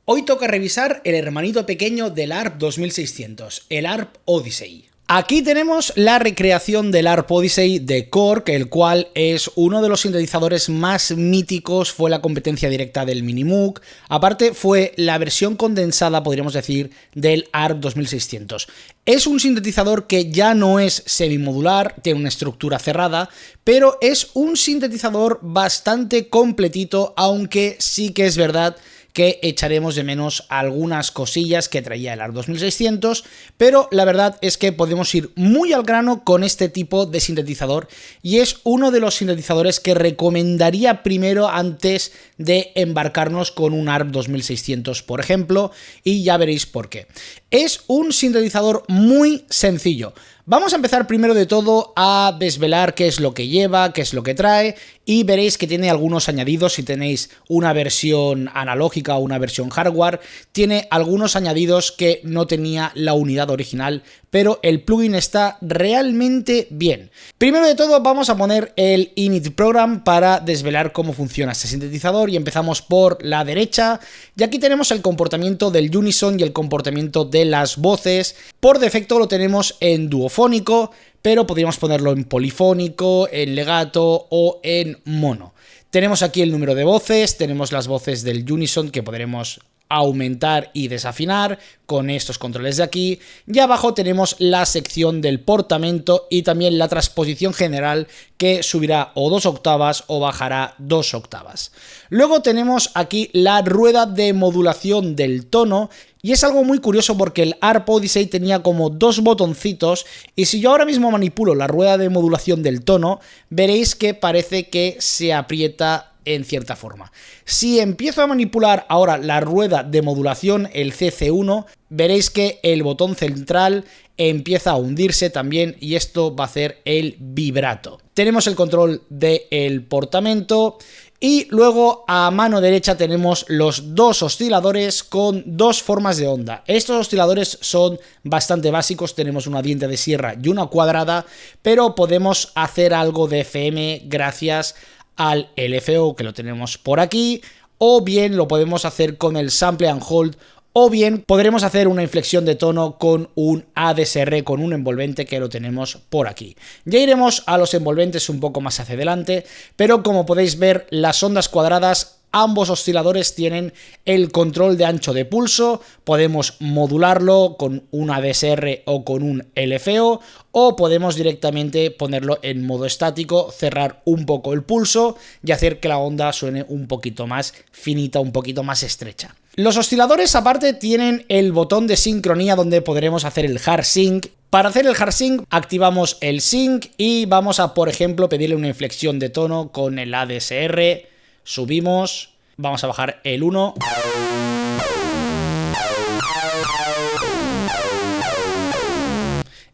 Hoy toca revisar el hermanito pequeño del ARP 2600, el ARP Odyssey. Aquí tenemos la recreación del ARP Odyssey de Korg, el cual es uno de los sintetizadores más míticos, fue la competencia directa del Minimoog, aparte fue la versión condensada, podríamos decir, del ARP 2600. Es un sintetizador que ya no es semimodular, tiene una estructura cerrada, pero es un sintetizador bastante completito, aunque sí que es verdad que echaremos de menos algunas cosillas que traía el ARP 2600, pero la verdad es que podemos ir muy al grano con este tipo de sintetizador y es uno de los sintetizadores que recomendaría primero antes de embarcarnos con un ARP 2600, por ejemplo, y ya veréis por qué. Es un sintetizador muy sencillo. Vamos a empezar primero de todo a desvelar qué es lo que lleva, qué es lo que trae, y veréis que tiene algunos añadidos. Si tenéis una versión analógica o una versión hardware, tiene algunos añadidos que no tenía la unidad original, pero el plugin está realmente bien. Primero de todo vamos a poner el init program para desvelar cómo funciona este sintetizador y empezamos por la derecha y aquí tenemos el comportamiento del unison y el comportamiento de las voces. Por defecto lo tenemos en duofónico, pero podríamos ponerlo en polifónico, en legato o en mono. Tenemos aquí el número de voces, tenemos las voces del unison que podremos aumentar y desafinar con estos controles de aquí, y abajo tenemos la sección del portamento y también la transposición general que subirá o 2 octavas o bajará 2 octavas. Luego tenemos aquí la rueda de modulación del tono y es algo muy curioso porque el ARP Odyssey tenía como 2 botoncitos y si yo ahora mismo manipulo la rueda de modulación del tono veréis que parece que se aprieta en cierta forma. Si empiezo a manipular ahora la rueda de modulación, el CC1, veréis que el botón central empieza a hundirse también y esto va a hacer el vibrato. Tenemos el control del portamento y luego a mano derecha tenemos los 2 osciladores con 2 formas de onda. Estos osciladores son bastante básicos, tenemos una diente de sierra y una cuadrada, pero podemos hacer algo de FM gracias al LFO que lo tenemos por aquí, o bien lo podemos hacer con el sample and hold, o bien podremos hacer una inflexión de tono con un ADSR, con un envolvente que lo tenemos por aquí. Ya iremos a los envolventes un poco más hacia adelante, pero como podéis ver, las ondas cuadradas, ambos osciladores tienen el control de ancho de pulso, podemos modularlo con un ADSR o con un LFO, o podemos directamente ponerlo en modo estático, cerrar un poco el pulso y hacer que la onda suene un poquito más finita, un poquito más estrecha. Los osciladores aparte tienen el botón de sincronía donde podremos hacer el hard sync. Para hacer el hard sync activamos el sync y vamos a, por ejemplo, pedirle una inflexión de tono con el ADSR. Subimos, vamos a bajar el 1.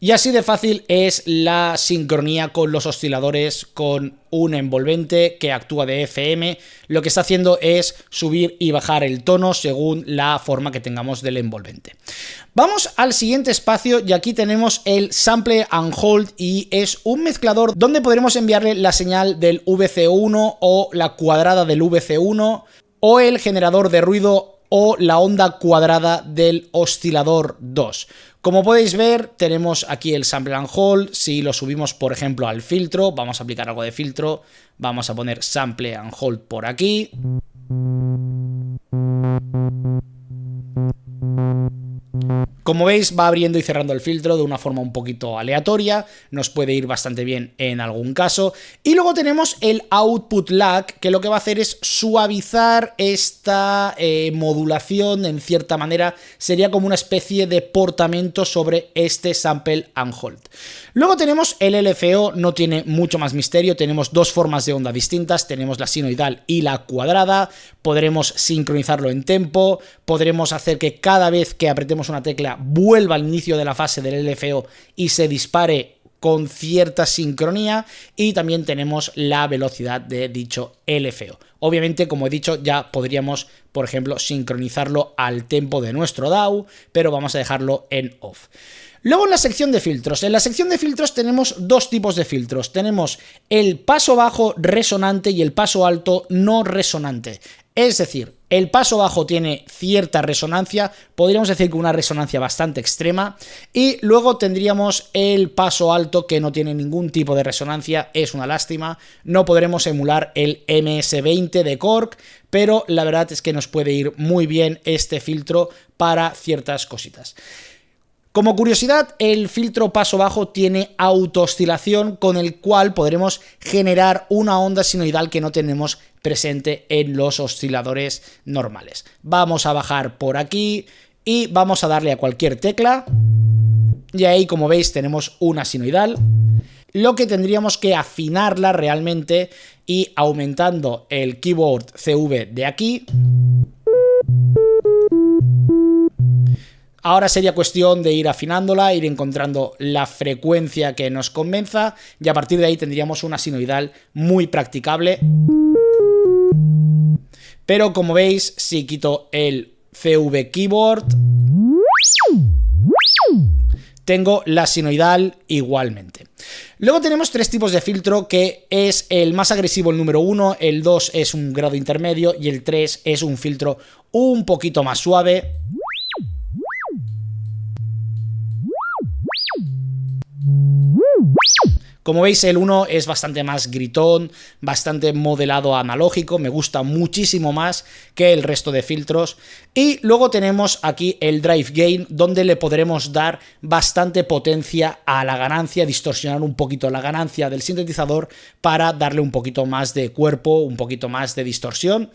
Y así de fácil es la sincronía con los osciladores con un envolvente que actúa de FM. Lo que está haciendo es subir y bajar el tono según la forma que tengamos del envolvente. Vamos al siguiente espacio y aquí tenemos el Sample and Hold y es un mezclador donde podremos enviarle la señal del VC1 o la cuadrada del VC1 o el generador de ruido o la onda cuadrada del oscilador 2. Como podéis ver, tenemos aquí el Sample and Hold. Si lo subimos, por ejemplo, al filtro, vamos a aplicar algo de filtro, vamos a poner Sample and Hold por aquí. Como veis, va abriendo y cerrando el filtro de una forma un poquito aleatoria, nos puede ir bastante bien en algún caso. Y luego tenemos el Output Lag, que lo que va a hacer es suavizar esta modulación, en cierta manera, sería como una especie de portamento sobre este Sample and Hold. Luego tenemos el LFO, no tiene mucho más misterio, tenemos 2 formas de onda distintas, tenemos la sinoidal y la cuadrada, podremos sincronizarlo en tempo, podremos hacer que cada vez que apretemos una tecla vuelva al inicio de la fase del LFO y se dispare con cierta sincronía, y también tenemos la velocidad de dicho LFO. Obviamente, como he dicho, ya podríamos, por ejemplo, sincronizarlo al tempo de nuestro DAW, pero vamos a dejarlo en off. Luego en la sección de filtros. En la sección de filtros tenemos 2 tipos de filtros. Tenemos el paso bajo resonante y el paso alto no resonante. Es decir, El paso bajo tiene cierta resonancia, podríamos decir que una resonancia bastante extrema, y luego tendríamos el paso alto que no tiene ningún tipo de resonancia, es una lástima, no podremos emular el MS-20 de Korg, pero la verdad es que nos puede ir muy bien este filtro para ciertas cositas. Como curiosidad, el filtro paso bajo tiene autooscilación, con el cual podremos generar una onda sinoidal que no tenemos presente en los osciladores normales. Vamos a bajar por aquí y vamos a darle a cualquier tecla y ahí, como veis, tenemos una sinoidal. Lo que tendríamos que afinarla realmente y aumentando el keyboard CV de aquí. Ahora sería cuestión de ir afinándola, ir encontrando la frecuencia que nos convenza y a partir de ahí tendríamos una sinoidal muy practicable. Pero como veis, si quito el CV Keyboard, tengo la sinoidal igualmente. Luego tenemos tres tipos de filtro, que es el más agresivo, el número 1, el 2 es un grado intermedio y el 3 es un filtro un poquito más suave. Como veis, el 1 es bastante más gritón, bastante modelado analógico, me gusta muchísimo más que el resto de filtros. Y luego tenemos aquí el Drive Gain, donde le podremos dar bastante potencia a la ganancia, distorsionar un poquito la ganancia del sintetizador para darle un poquito más de cuerpo, un poquito más de distorsión.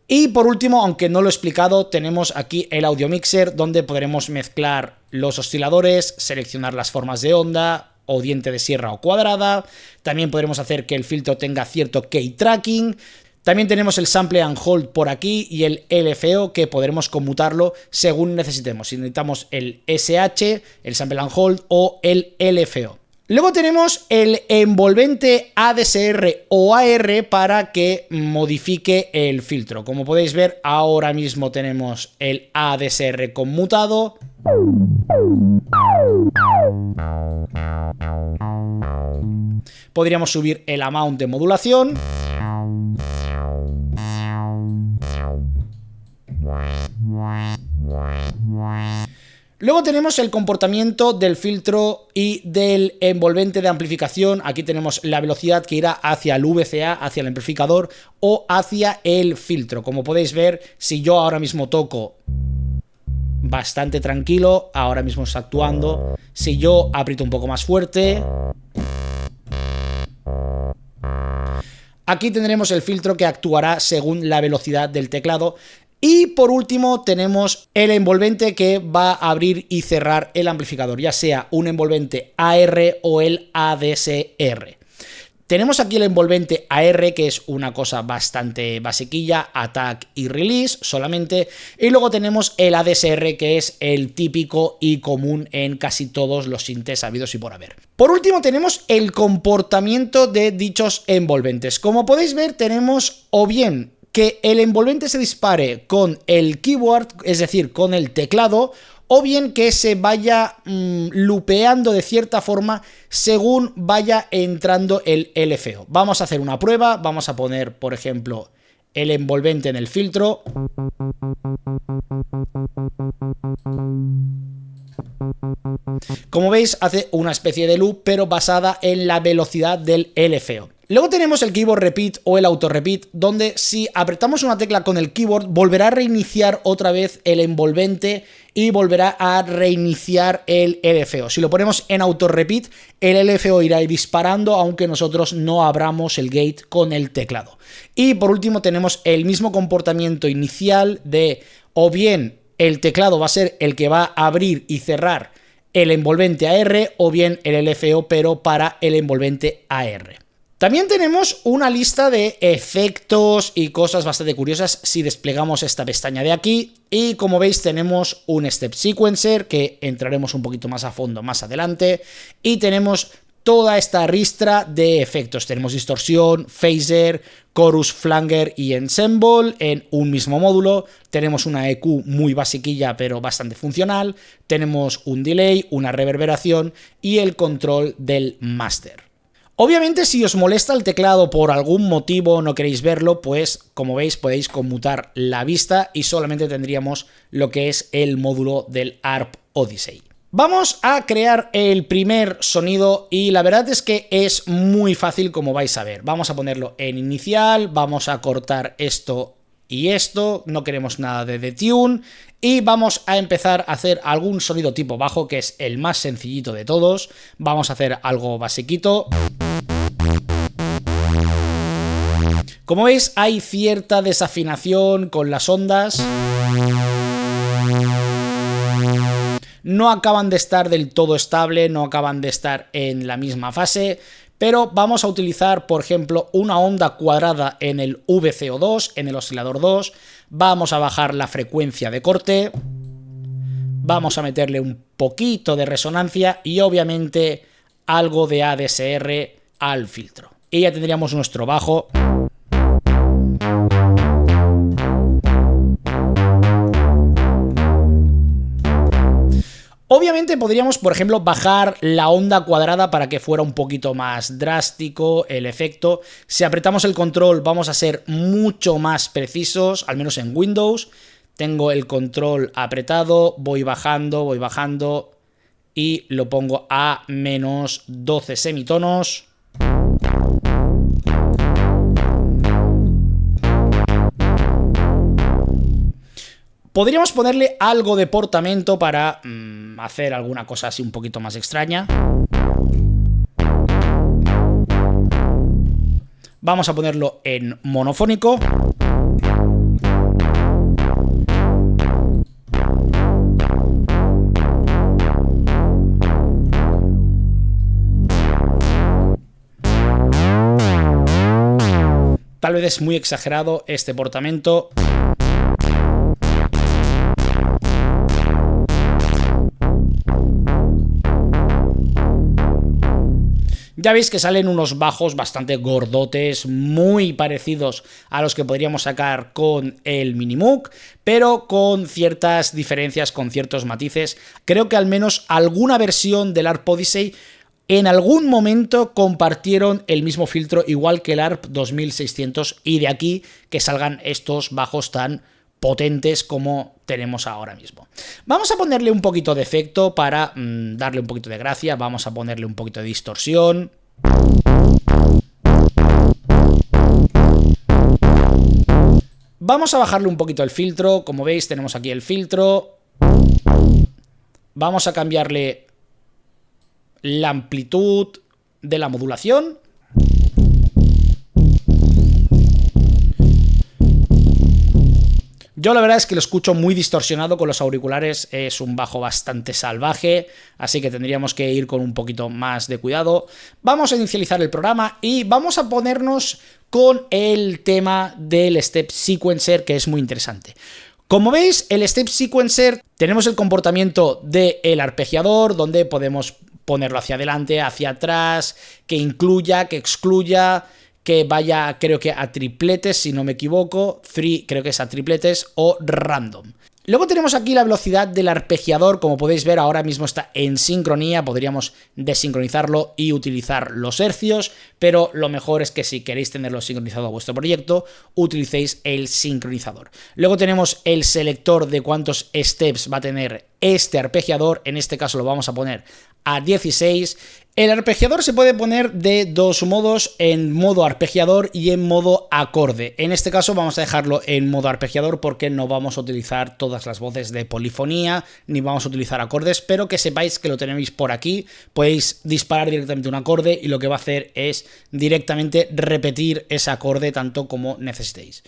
Y por último, aunque no lo he explicado, tenemos aquí el Audio Mixer, donde podremos mezclar los osciladores, seleccionar las formas de onda o diente de sierra o cuadrada. También podremos hacer que el filtro tenga cierto key tracking. También tenemos el Sample and Hold por aquí y el LFO, que podremos conmutarlo según necesitemos. Si necesitamos el SH, el Sample and Hold o el LFO. Luego tenemos el envolvente ADSR o AR para que modifique el filtro. Como podéis ver, ahora mismo tenemos el ADSR conmutado. Podríamos subir el amount de modulación. Luego tenemos el comportamiento del filtro y del envolvente de amplificación. Aquí tenemos la velocidad que irá hacia el VCA, hacia el amplificador o hacia el filtro. Como podéis ver, si yo ahora mismo toco bastante tranquilo, ahora mismo está actuando. Si yo aprieto un poco más fuerte, aquí tendremos el filtro que actuará según la velocidad del teclado. Y por último tenemos el envolvente que va a abrir y cerrar el amplificador, ya sea un envolvente AR o el ADSR. Tenemos aquí el envolvente AR, que es una cosa bastante basiquilla, attack y release solamente, y luego tenemos el ADSR, que es el típico y común en casi todos los sintes habidos y por haber. Por último tenemos el comportamiento de dichos envolventes. Como podéis ver, tenemos o bien que el envolvente se dispare con el keyboard, es decir, con el teclado, o bien que se vaya lupeando de cierta forma según vaya entrando el LFO. Vamos a hacer una prueba, vamos a poner, por ejemplo, el envolvente en el filtro. Como veis, hace una especie de loop, pero basada en la velocidad del LFO. Luego tenemos el Keyboard Repeat o el Auto Repeat, donde si apretamos una tecla con el keyboard, volverá a reiniciar otra vez el envolvente y volverá a reiniciar el LFO. Si lo ponemos en Auto Repeat, el LFO irá disparando, aunque nosotros no abramos el gate con el teclado. Y por último tenemos el mismo comportamiento inicial de o bien el teclado va a ser el que va a abrir y cerrar el envolvente AR o bien el LFO, pero para el envolvente AR. También tenemos una lista de efectos y cosas bastante curiosas si desplegamos esta pestaña de aquí. Y como veis tenemos un Step Sequencer, que entraremos un poquito más a fondo más adelante. Y tenemos toda esta ristra de efectos. Tenemos distorsión, phaser, chorus, flanger y ensemble en un mismo módulo. Tenemos una EQ muy basiquilla pero bastante funcional. Tenemos un delay, una reverberación y el control del master. Obviamente, si os molesta el teclado por algún motivo, no queréis verlo, pues como veis podéis conmutar la vista y solamente tendríamos lo que es el módulo del ARP Odyssey. Vamos a crear el primer sonido y la verdad es que es muy fácil, como vais a ver. Vamos a ponerlo en inicial, vamos a cortar esto y esto, no queremos nada de detune y vamos a empezar a hacer algún sonido tipo bajo, que es el más sencillito de todos. Vamos a hacer algo basiquito. Como veis, hay cierta desafinación con las ondas. No acaban de estar del todo estable, no acaban de estar en la misma fase, pero vamos a utilizar, por ejemplo, una onda cuadrada en el VCO2, en el oscilador 2. Vamos a bajar la frecuencia de corte. Vamos a meterle un poquito de resonancia y obviamente algo de ADSR al filtro. Y ya tendríamos nuestro bajo. Obviamente podríamos, por ejemplo, bajar la onda cuadrada para que fuera un poquito más drástico el efecto. Si apretamos el control vamos a ser mucho más precisos, al menos en Windows. Tengo el control apretado, voy bajando y lo pongo a menos 12 semitonos. Podríamos ponerle algo de portamento para hacer alguna cosa así un poquito más extraña. Vamos a ponerlo en monofónico. Tal vez es muy exagerado este portamento. Ya veis que salen unos bajos bastante gordotes, muy parecidos a los que podríamos sacar con el Minimoog, pero con ciertas diferencias, con ciertos matices. Creo que al menos alguna versión del ARP Odyssey en algún momento compartieron el mismo filtro, igual que el ARP 2600, y de aquí que salgan estos bajos tan potentes como tenemos ahora mismo. Vamos a ponerle un poquito de efecto para darle un poquito de gracia. Vamos a ponerle un poquito de distorsión. Vamos a bajarle un poquito el filtro. Como veis, tenemos aquí el filtro. Vamos a cambiarle la amplitud de la modulación. Yo la verdad es que lo escucho muy distorsionado con los auriculares, es un bajo bastante salvaje, así que tendríamos que ir con un poquito más de cuidado. Vamos a inicializar el programa y vamos a ponernos con el tema del Step Sequencer, que es muy interesante. Como veis, el Step Sequencer tenemos el comportamiento del arpegiador, donde podemos ponerlo hacia adelante, hacia atrás, que incluya, que excluya, que vaya, creo que a tripletes, si no me equivoco, free creo que es a tripletes, o random. Luego tenemos aquí la velocidad del arpegiador, como podéis ver ahora mismo está en sincronía, podríamos desincronizarlo y utilizar los hercios, pero lo mejor es que si queréis tenerlo sincronizado a vuestro proyecto, utilicéis el sincronizador. Luego tenemos el selector de cuántos steps va a tener este arpegiador, en este caso lo vamos a poner a 16. El arpegiador se puede poner de dos modos, en modo arpegiador y en modo acorde. En este caso vamos a dejarlo en modo arpegiador porque no vamos a utilizar todas las voces de polifonía, ni vamos a utilizar acordes, pero que sepáis que lo tenéis por aquí. Podéis disparar directamente un acorde y lo que va a hacer es directamente repetir ese acorde tanto como necesitéis.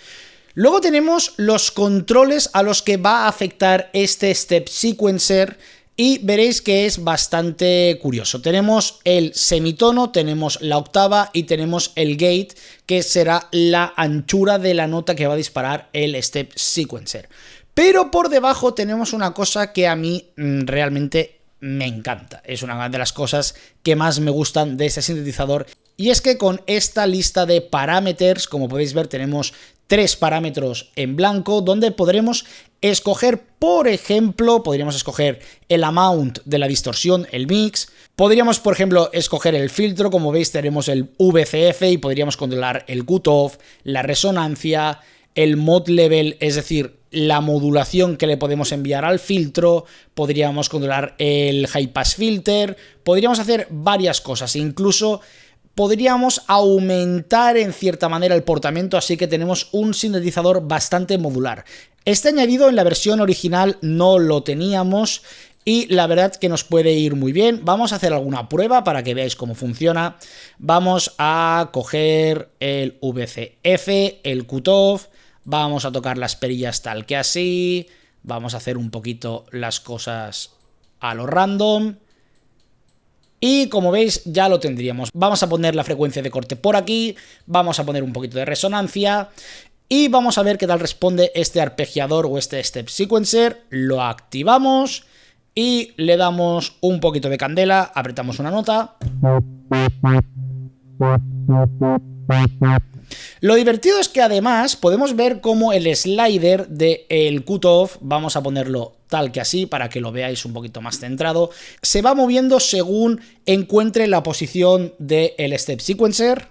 Luego tenemos los controles a los que va a afectar este Step Sequencer y veréis que es bastante curioso. Tenemos el semitono, tenemos la octava y tenemos el gate, que será la anchura de la nota que va a disparar el Step Sequencer. Pero por debajo tenemos una cosa que a mí realmente me encanta. Es una de las cosas que más me gustan de este sintetizador. Y es que con esta lista de parámetros, como podéis ver, tenemos 3 parámetros en blanco donde podremos escoger, por ejemplo, podríamos escoger el amount de la distorsión, el mix. Podríamos, por ejemplo, escoger el filtro. Como veis, tenemos el VCF y podríamos controlar el cutoff, la resonancia, el mod level, es decir, la modulación que le podemos enviar al filtro. Podríamos controlar el high pass filter. Podríamos hacer varias cosas, incluso podríamos aumentar en cierta manera el portamento, así que tenemos un sintetizador bastante modular. Este añadido en la versión original no lo teníamos y la verdad que nos puede ir muy bien. Vamos a hacer alguna prueba para que veáis cómo funciona. Vamos a coger el VCF, el cutoff, vamos a tocar las perillas tal que así, vamos a hacer un poquito las cosas a lo random. Y como veis ya lo tendríamos. Vamos a poner la frecuencia de corte por aquí, vamos a poner un poquito de resonancia y vamos a ver qué tal responde este arpegiador o este step sequencer. Lo activamos y le damos un poquito de candela, apretamos una nota. Lo divertido es que además podemos ver cómo el slider del cutoff, vamos a ponerlo tal que así para que lo veáis un poquito más centrado, se va moviendo según encuentre la posición del step sequencer.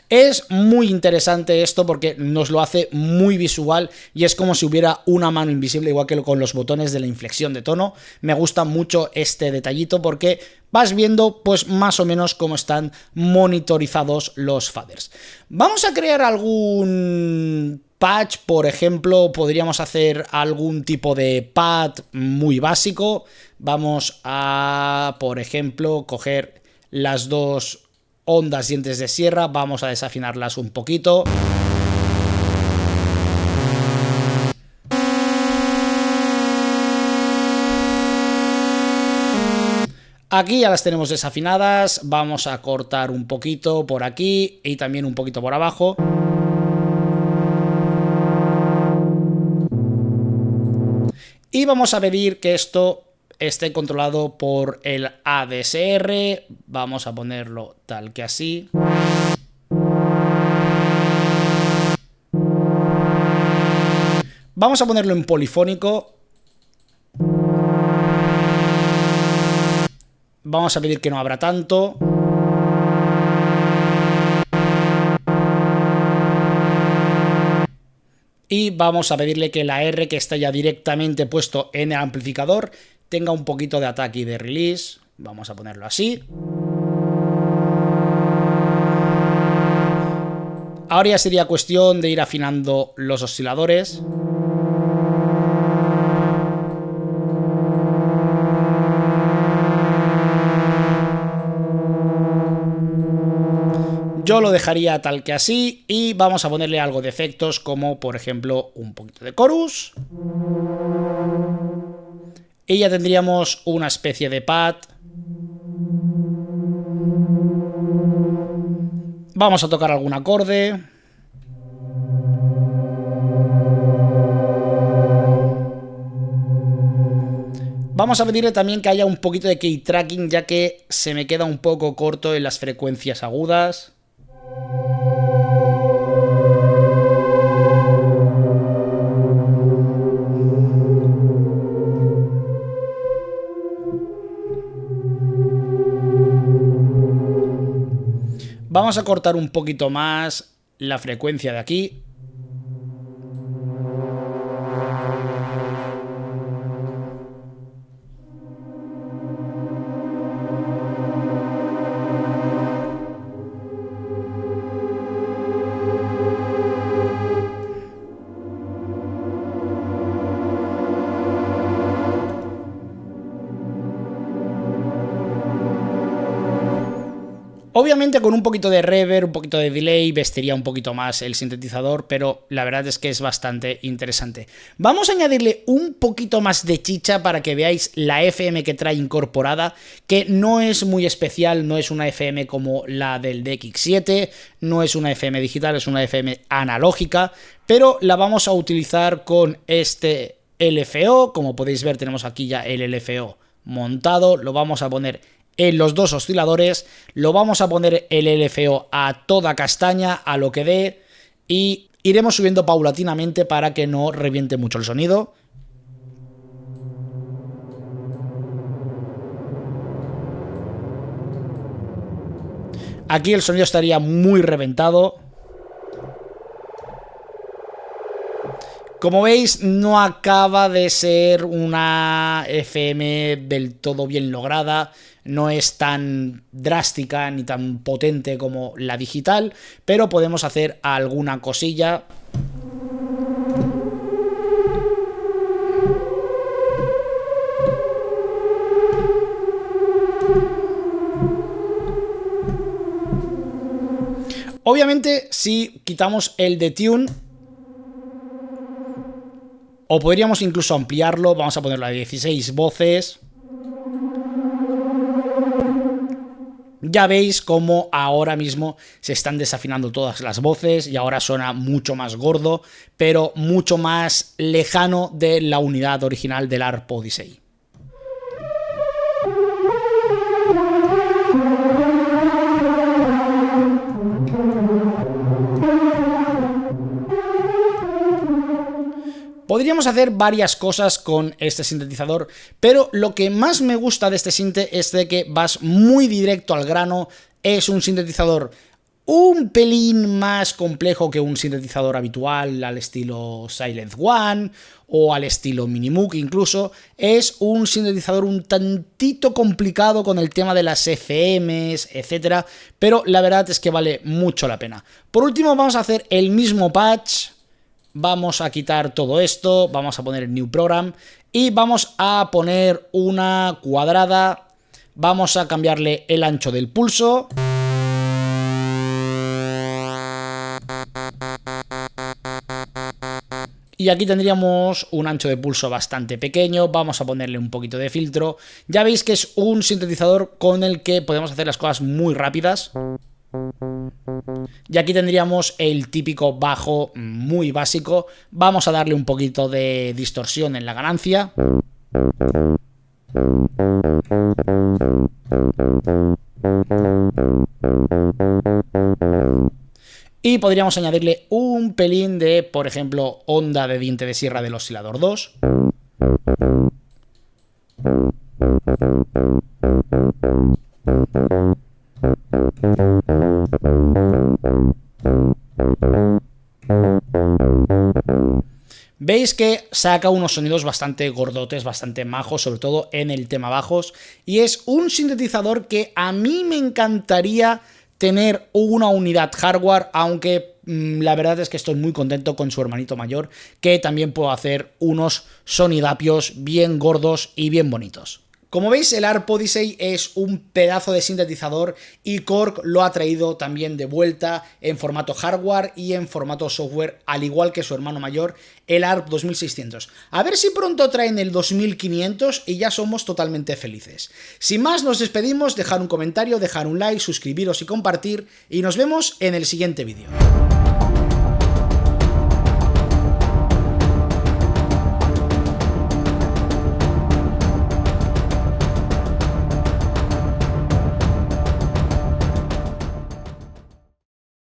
Es muy interesante esto porque nos lo hace muy visual y es como si hubiera una mano invisible, igual que con los botones de la inflexión de tono. Me gusta mucho este detallito porque vas viendo pues más o menos cómo están monitorizados los faders. Vamos a crear algún patch, por ejemplo, podríamos hacer algún tipo de pad muy básico. Vamos a, por ejemplo, coger las dos ondas dientes de sierra, vamos a desafinarlas un poquito. Aquí ya las tenemos desafinadas, vamos a cortar un poquito por aquí y también un poquito por abajo. Y vamos a pedir que esto esté controlado por el ADSR, vamos a ponerlo tal que así. Vamos a ponerlo en polifónico. Vamos a pedir que no abra tanto. Y vamos a pedirle que la R que está ya directamente puesto en el amplificador tenga un poquito de ataque y de release. Vamos a ponerlo así. Ahora ya sería cuestión de ir afinando los osciladores. Yo lo dejaría tal que así y vamos a ponerle algo de efectos como por ejemplo un poquito de chorus. Y ya tendríamos una especie de pad. Vamos a tocar algún acorde. Vamos a pedirle también que haya un poquito de key tracking, ya que se me queda un poco corto en las frecuencias agudas. Vamos a cortar un poquito más la frecuencia de aquí. Obviamente con un poquito de reverb, un poquito de delay, vestiría un poquito más el sintetizador, pero la verdad es que es bastante interesante. Vamos a añadirle un poquito más de chicha para que veáis la FM que trae incorporada, que no es muy especial, no es una FM como la del DX7, no es una FM digital, es una FM analógica, pero la vamos a utilizar con este LFO. Como podéis ver, tenemos aquí ya el LFO montado, lo vamos a poner en los dos osciladores, lo vamos a poner el LFO a toda castaña, a lo que dé, y iremos subiendo paulatinamente para que no reviente mucho el sonido. Aquí el sonido estaría muy reventado. Como veis, no acaba de ser una FM del todo bien lograda, no es tan drástica ni tan potente como la digital, pero podemos hacer alguna cosilla. Obviamente, si quitamos el detune, o podríamos incluso ampliarlo, vamos a ponerlo a 16 voces. Ya veis cómo ahora mismo se están desafinando todas las voces y ahora suena mucho más gordo, pero mucho más lejano de la unidad original del ARP Odyssey. Podríamos hacer varias cosas con este sintetizador, pero lo que más me gusta de este sinte es de que vas muy directo al grano. Es un sintetizador un pelín más complejo que un sintetizador habitual al estilo Silent One o al estilo Minimoog incluso. Es un sintetizador un tantito complicado con el tema de las FMs, etcétera, pero la verdad es que vale mucho la pena. Por último, vamos a hacer el mismo patch. Vamos a quitar todo esto, vamos a poner New Program y vamos a poner una cuadrada. Vamos a cambiarle el ancho del pulso. Y aquí tendríamos un ancho de pulso bastante pequeño. Vamos a ponerle un poquito de filtro. Ya veis que es un sintetizador con el que podemos hacer las cosas muy rápidas. Y aquí tendríamos el típico bajo muy básico. Vamos a darle un poquito de distorsión en la ganancia. Y podríamos añadirle un pelín de, por ejemplo, onda de diente de sierra del oscilador 2. Veis que saca unos sonidos bastante gordotes, bastante majos, sobre todo en el tema bajos, y es un sintetizador que a mí me encantaría tener una unidad hardware, aunque la verdad es que estoy muy contento con su hermanito mayor, que también puedo hacer unos sonidapios bien gordos y bien bonitos. Como veis, el ARP Odyssey es un pedazo de sintetizador y Korg lo ha traído también de vuelta en formato hardware y en formato software, al igual que su hermano mayor, el ARP 2600. A ver si pronto traen el 2500 y ya somos totalmente felices. Sin más, nos despedimos, dejar un comentario, dejar un like, suscribiros y compartir, y nos vemos en el siguiente vídeo.